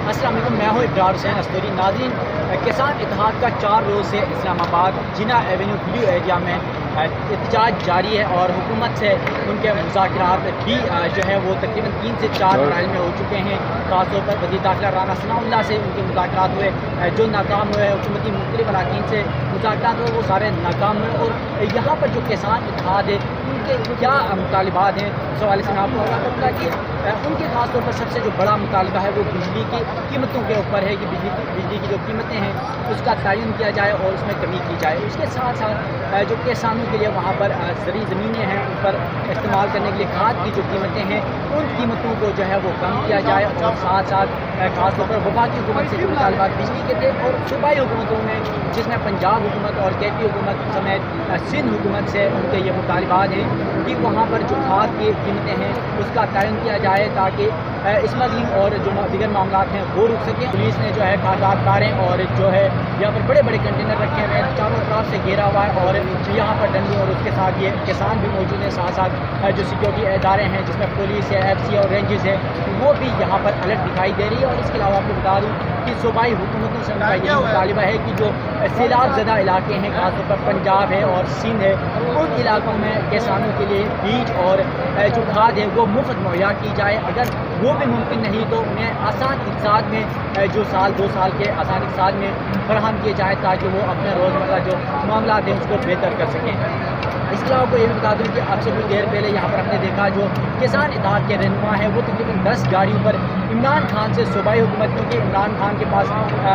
अस्सलाम वालेकुम, मैं हूँ इब्रार हुसैन अस्तूरी। नाज़रीन, किसान इत्तेहाद का 4 रोज़ से इस्लामाबाद जिना एवेन्यू ब्लू एरिया में एहतजाज जारी है और हुकूमत से उनके मुज़ाकरात भी जो है वो तकरीबन 3 से 4 मराइल में हो चुके हैं। ख़ास तौर पर वज़ीर दाखिला राना सनाउल्लाह से उनके मुज़ाकरात हुए जो नाकाम हुए, हुकूमती मुख्तलिफ अराकीन से मुज़ाकरात हुए वो सारे नाकाम हुए। और यहाँ पर जो किसान इत्तेहाद है उनके क्या मुतालिबात हैं, उस हवाले से मैं आपको आगाह करूँगा कि उनके ख़ास तौर पर सबसे जो बड़ा मुतालबा है वो बिजली की कीमतों के ऊपर है कि बिजली की जो कीमतें हैं उसका तयन किया जाए और उसमें कमी की जाए। उसके साथ साथ जो किसानों के लिए वहाँ पर ज़रूरी ज़मीनें हैं उन पर इस्तेमाल करने के लिए खाद की जो कीमतें हैं उन कीमतों को जो है वो कम किया जाए। और साथ साथ ख़ास तौर पर वफाकी हुकूमत से जो मुतालबात बिजली के थे और सूबाई हुकूमतों में जिसमें पंजाब हुकूमत और KP हुकूमत समेत सिंध हुकूमत से उनके ये मुतालबात हैं कि वहाँ पर जो खाद की कीमतें हैं उसका तयन किया जाए ताकि स्मगलिंग और जो दीगर मामला हैं वो रुक सकें। पुलिस ने जो है खादार कारें और जो है यहाँ पर बड़े बड़े कंटेनर रखे हुए हैं, चारों तरफ से घेरा हुआ है और यहाँ पर डंडी और उसके साथ ये किसान भी मौजूद हैं। साथ साथ जो सिक्योरिटी इदारे हैं जिसमें पुलिस है, FC और रेंजेस है वो भी यहाँ पर अलर्ट दिखाई दे रही है। और इसके अलावा आपको बता दूँ कि सूबाई हुकूमतों से उनका यही मुतालिबा है कि जो सैलाब ज़दा इलाके हैं खासतौर पर पंजाब है और सिंध है उन इलाकों में किसानों के लिए बीज और जो खाद है वो मुफ्त मुहैया की जाए। अगर वो भी मुमकिन नहीं तो उन्हें आसान इक़्तिसाद में जो साल 2 साल के आसान इक़्तिसाद में फराहम किए जाए ताकि वो अपने रोज़मर्रा जो मामला हैं उसको बेहतर कर सकें। इसके अलावा आपको ये भी बता दूँ कि अब से कुछ देर पहले यहाँ पर हमने देखा जो किसान इत्तेहाद के रहनुमा है वो तकरीबन 10 गाड़ियों पर इमरान खान से सूबाई हुकूमत, क्योंकि इमरान खान के पास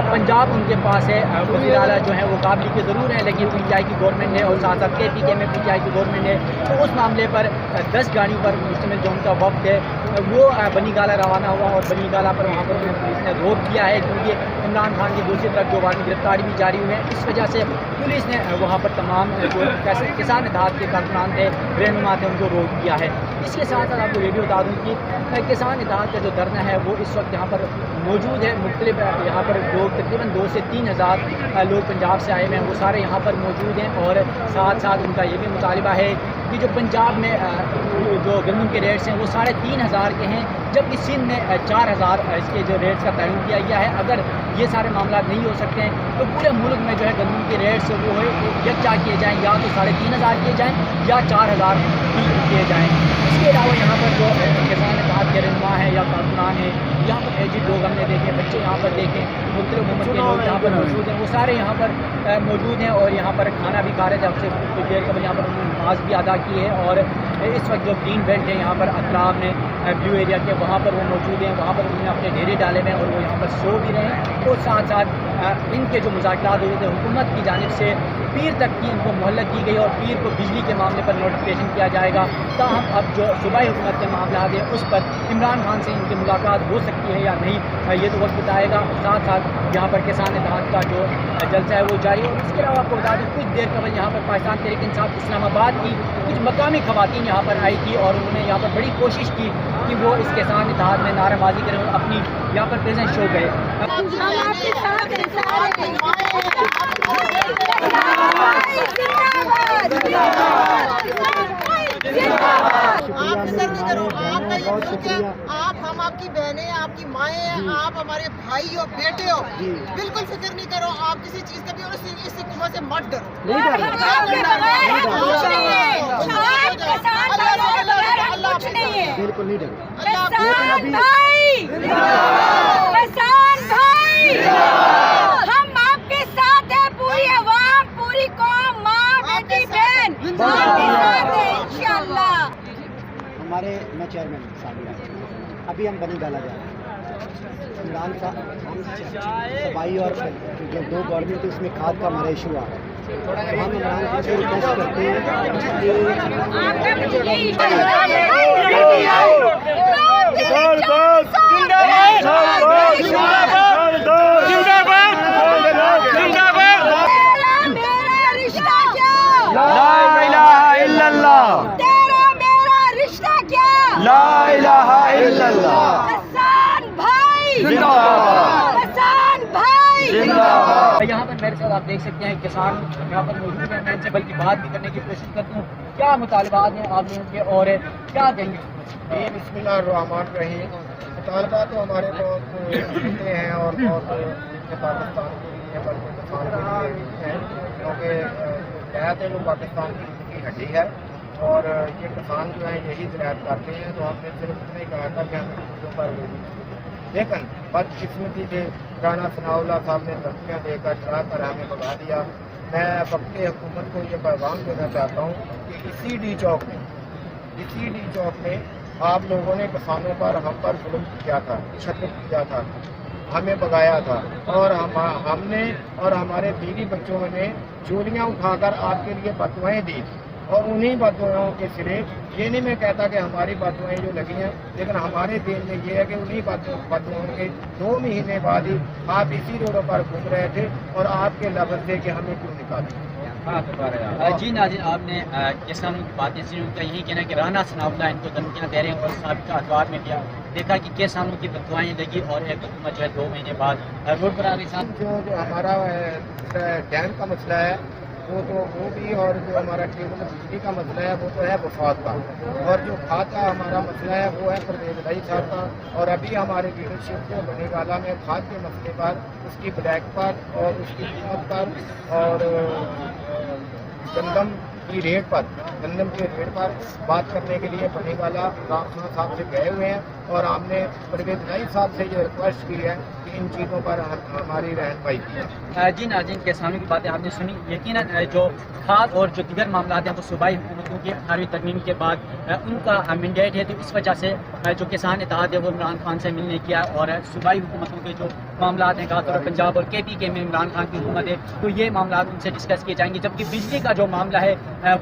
पंजाब उनके पास है, वज़ीर आला जो है वो काबिल के ज़रूर है लेकिन PTI की गवर्नमेंट है और साथ साथ KPK में PTI की गवर्नमेंट है। तो उस मामले पर 10 गाड़ियों पर मुश्तमिल जो उनका वक्त है वो बनी गाला रवाना हुआ और बनी गाला पर वहाँ पर पुलिस ने रोक दिया है क्योंकि इमरान खान की दूसरी तरफ जो वारंट गिरफ्तारी भी जारी हुई है। इस वजह से पुलिस ने वहाँ पर तमाम जो किसान इत्तेहाद के कारकुनान थे, रहनुमा थे, उनको रोक दिया है। इसके साथ साथ आपको ये भी बता दूँ कि किसान इत्तेहाद का जो धरना है वो इस वक्त यहाँ पर मौजूद है। मुख्तलिफ यहाँ पर लोग तकरीबन 2 से 3 हज़ार लोग पंजाब से आए हुए हैं, वो सारे यहाँ पर मौजूद हैं। और साथ साथ उनका ये भी मुतालिबा है कि जो पंजाब में जो गंदम के रेट्स हैं वो 3,500 के हैं, जबकि सिंध में 4,000 इसके जो रेट्स का तयन किया गया है। अगर ये सारे मामला नहीं हो सकते हैं तो पूरे मुल्क में जो है गंदम के रेट्स वो है यकजा किए जाएँ, या तो 3,500 किए जाएँ या 4,000 किए जाएँ। इसके अलावा यहाँ पर जो किसान इत्तेहाद के रहनुमा है या कारकुनान है, यहाँ पर एजेड लोग हमने देखे, बच्चे यहाँ पर देखें, मुख्तलिफ उम्र के लोग यहाँ पर मौजूद हैं, वो सारे यहाँ पर मौजूद हैं और यहाँ पर खाना भी खा रहे थे। अब से कुछ देर कबल यहाँ पर उन्होंने नमाज भी अदा की है। और इस वक्त जो ग्रीन बेल्ट है यहाँ पर अतराब में ब्लू एरिया के वहाँ पर वो मौजूद हैं, वहाँ पर उन्होंने अपने डेरे डाले हुए हैं और वो यहाँ पर सो भी रहे हैं। और साथ साथ इनके जो मुज़ाकरात हुए थे हुकूमत की जानिब से पीर तक की इनको मोहलत दी गई और पीर को बिजली के मामले पर नोटिफिकेशन किया जाएगा। ताहम अब जो सूबाई हुकूमत के मामला है उस पर इमरान खान से इनकी मुलाकात हो सकती है या नहीं ये तो वक्त बताएगा। साथ साथ यहाँ पर किसान इत्तेहाद का जो जलसा है वो जारी है। इसके अलावा आपको बता दें कुछ देर कबल यहाँ पर पाकिस्तान तहरीक इंसाफ इस्लामाबाद की कुछ मकामी ख़वातीन यहाँ पर आई थी और उन्होंने यहाँ पर बड़ी कोशिश की कि वो इस किसान इत्तेहाद में नारेबाजी करें और अपनी यहाँ पर प्रेजेंस शो करें। आप हम आपकी बहनें हैं, आपकी माएँ हैं, आप हमारे भाई हो, बेटे हो, बिल्कुल फिक्र नहीं करो। आप किसी चीज का भी और इस हुकूमत से मत डरो। बिल्कुल नहीं डरो। किसान भाई हम आपके साथ हैं, पूरी आवाम, पूरी कौम, माँ, बेटी, बहन आपके साथ है इंशाअल्लाह। हमारे मैं चेयरमैन साहब अभी हम बनी गाला जा रहे हैं। इमरान साहब हम सफाई और जो 2 गवर्नमेंट थी उसमें खाद का हमारा इशू आ रहा है। हम इमरान खान से रिक्वेस्ट करते हैं ला इलाहा इल्लल्लाह। किसान भाई जिंदाबाद। किसान भाई जिंदाबाद। यहाँ पर मेरे साथ आप देख सकते हैं किसान यहाँ पर मौजूद हैं। मैं इनसे बल्कि बात भी करने की कोशिश करता हूँ, क्या मुतालिबात हैं आप लोगों के और क्या कहेंगे? बिस्मिल्लाहिर्रहमानिर्रहीम। مطالبہ تو ہمارے بہت ہوتے ہیں اور بہت پاکستان کے لیے بلکہ کسان کے لیے بھی ہیں، کیونکہ زراعت ہے وہ پاکستان کی زندگی ہڈی ہے اور یہ کسان جو ہیں یہی زراعت کرتے ہیں. تو ہم نے صرف اتنا ہی کہا تھا کہ ہمیں چیزوں پر لیکن بدقسمتی سے رانا ثناء اللہ صاحب نے دھمکیاں دے کر ڈرا کر ہمیں بھگا دیا. میں وقت حکومت کو یہ پیغام دینا چاہتا ہوں کہ اسی ڈی چوک میں آپ لوگوں نے کسانوں پر ہم پر ظلم کیا تھا، تشدد کیا تھا، ہمیں بگایا تھا اور ہم نے اور ہمارے بیوی بچوں نے چولیاں اٹھا کر آپ کے لیے بددعائیں دی اور انہی بددعاؤں کے سرے یہ نہیں میں کہتا کہ ہماری بددعائیں جو لگی ہیں، لیکن ہمارے دل میں یہ ہے کہ انہی بددعاؤں کے 2 مہینے بعد ہی آپ اسی روڈوں پر گھوم رہے تھے اور آپ کے لفظ تھے کہ ہمیں کیوں نکالیں. جی ناظرین، آپ نے کسانوں کی باتیں سنی. ان کا یہی کہنا ہے کہ رانا ثناء اللہ ان کو دھمکیاں دے رہے ہیں اور سابقہ ادوار میں بھی دیکھا کہ کسانوں کی بددعائیں لگی اور ایک حکومت جو ہے 2 مہینے بعد روڈ پر آ گئی. جو ہمارا ڈیم کا مسئلہ ہے وہ بھی اور جو ہمارا ٹیبل بجلی کا مسئلہ ہے وہ تو ہے وفاق کا، اور جو کھاد کا ہمارا مسئلہ ہے وہ ہے پرویز الہی صاحب کا. اور ابھی ہمارے لیڈرشپ کو بنے والا میں کھاد کے مسئلے پر، اس کی بلیک پر اور اس کی قیمت پر اور گندم کے ریٹ پر بات کرنے کے لیے بنے والا رام خان صاحب سے گئے ہوئے ہیں اور ہم نے پرویز الہی صاحب سے یہ ریکویسٹ کی ہے کہ ان چیزوں پر ہماری رہنمائی کی. جی ناظرین، کسانوں کی باتیں آپ نے سنی. یقیناً جو کھاد اور جو دیگر معاملات ہیں وہ صوبائی حکومتوں کی 18ویں ترمیم کے بعد ان کا مینڈیٹ ہے. تو اس وجہ سے جو کسان اتحاد ہے وہ عمران خان سے ملنے کیا اور صوبائی حکومتوں کے جو معاملات ہیں، خاص طور پر پنجاب اور کے پی کے میں عمران خان کی حکومت ہے، تو یہ معاملات ان سے ڈسکس کیے جائیں گے. جبکہ بجلی کا جو معاملہ ہے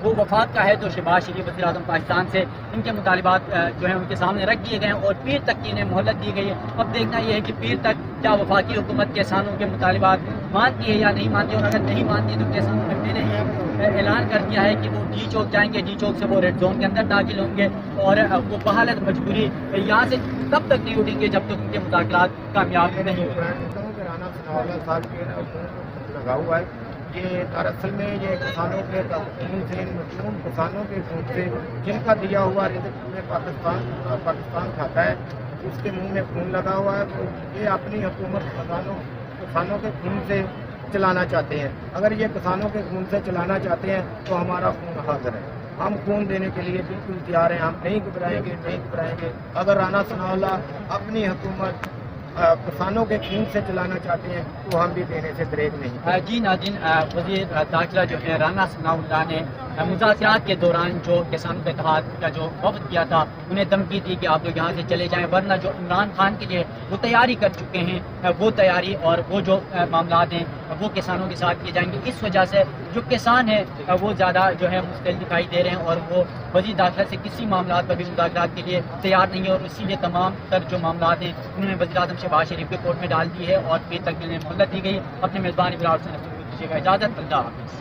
وہ وفاق کا ہے. تو شہباز شریف وزیر اعظم پاکستان سے ان کے مطالبات جو ہیں ان کے سامنے رکھ دیے گئے ہیں اور پیر تک کی انہیں مہلت دی گئی ہے. اب دیکھنا یہ ہے کہ پیر تک کیا وفاقی حکومت کسانوں کے مطالبات مانتی ہے یا نہیں مانتی. اور اگر نہیں مانتی تو کسانوں نے پہلے ہی اعلان کر دیا ہے کہ وہ ڈی چوک جائیں گے. ڈی چوک سے وہ ریڈ زون کے اندر داخل ہوں گے اور وہ بحالت مجبوری یہاں سے تب تک نہیں اٹھیں گے جب تک ان کے مذاکرات کامیاب نہیں ہوں. رانا ثناء اللہ صاحب کے لگا ہوا ہے. یہ دراصل میں یہ کسانوں کے خون سے، مظلوم کسانوں کے خون سے، جن کا دیا ہوا رزق میں پاکستان کھاتا ہے، اس کے منہ میں خون لگا ہوا ہے. تو یہ اپنی حکومت کسانوں کے خون سے چلانا چاہتے ہیں. اگر یہ کسانوں کے خون سے چلانا چاہتے ہیں تو ہمارا خون حاضر ہے، ہم خون دینے کے لیے بالکل تیار ہیں. ہم نہیں گھبرائیں گے. اگر رانا ثناء اللہ اپنی حکومت کسانوں کے خون سے چلانا چاہتے ہیں تو ہم بھی دینے سے گریز نہیں. جی ناظرین، وزیر داخلہ جو ہے رانا ثناء اللہ نے مذاکرات کے دوران جو کسانوں کے اتحاد کا جو وفد کیا تھا انہیں دھمکی دی کہ آپ لوگ یہاں سے چلے جائیں، ورنہ جو عمران خان کے لیے وہ تیاری کر چکے ہیں وہ تیاری اور وہ جو معاملات ہیں وہ کسانوں کے ساتھ کیے جائیں گے. اس وجہ سے جو کسان ہیں وہ زیادہ جو ہے مستقل دکھائی دے رہے ہیں اور وہ وزیر داخلہ سے کسی معاملات پر بھی مذاکرات کے لیے تیار نہیں ہے. اور اسی لیے تمام تر جو معاملات ہیں انہوں نے وزیر اعظم شہباز شریف کے کورٹ میں ڈال دی ہے اور پھر تک انہیں مہلت دی گئی. اپنے میزبان ابراہیم سے دیجیے گا اجازت. اللہ حافظ.